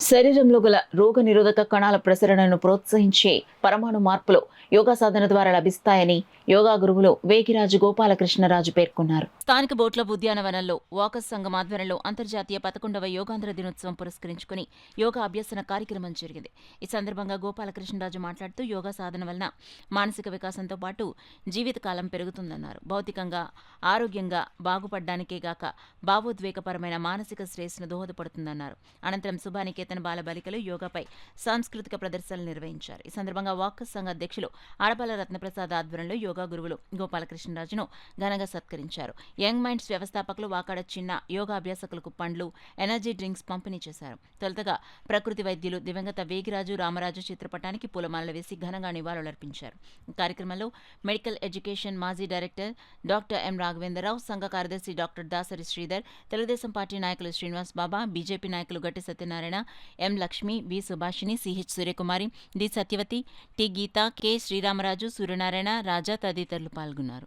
శరీరంలో గల రోగనిరోధక కణాల ప్రసరణను ప్రోత్సహించే పరమాణు మార్పులు యోగా సాధన ద్వారా లభిస్తాయని యోగా గురువులు వేగిరాజు గోపాలకృష్ణరాజు పేర్కొన్నారు. స్థానిక బోట్ల ఉద్యానవనంలో వాకస్ సంఘం ఆధ్వర్యంలో అంతర్జాతీయ 11వ యోగాంధ్ర దినోత్సవం పురస్కరించుకుని యోగా అభ్యసన కార్యక్రమం జరిగింది. ఈ సందర్భంగా గోపాలకృష్ణరాజు మాట్లాడుతూ యోగా సాధన వలన మానసిక వికాసంతో పాటు జీవితకాలం పెరుగుతుందన్నారు. భౌతికంగా ఆరోగ్యంగా బాగుపడ్డానికే గాక భావోద్వేగపరమైన మానసిక శ్రేయస్సును దోహదపడుతుందన్నారు. అనంతరం శుభానికేతన్ బాలబాలికలు యోగాపై సాంస్కృతిక ప్రదర్శనలు నిర్వహించారు. ఈ సందర్భంగా వాకస్ సంఘ అధ్యక్షులు ఆడపాల రత్నప్రసాద్ ఆధ్వర్యంలో యోగా గురువులు గోపాలకృష్ణరాజును ఘనంగా సత్కరించారు. యంగ్ మైండ్స్ వ్యవస్థాపకులు వాకాడ చిన్న యోగా అభ్యాసకులకు పండ్లు, ఎనర్జీ డ్రింక్స్ పంపిణీ చేశారు. తొలుతగా ప్రకృతి వైద్యులు దివంగత వేగిరాజు రామరాజు చిత్రపటానికి పూలమాలలు వేసి ఘనంగా నివాళులర్పించారు. ఈ కార్యక్రమంలో మెడికల్ ఎడ్యుకేషన్ మాజీ డైరెక్టర్ డాక్టర్ ఎం రాఘవేంద్రరావు, సంఘ కార్యదర్శి డాక్టర్ దాసరి శ్రీధర్, తెలుగుదేశం పార్టీ నాయకులు శ్రీనివాస్ బాబా, బీజేపీ నాయకులు Gatti Satyanarayana, M Lakshmi, B Subhashini, CH Suryakumari, D Satyavati, T Geetha, K Sriramaraju, Suryanarayana, Raja తదితరులు పాల్గొన్నారు.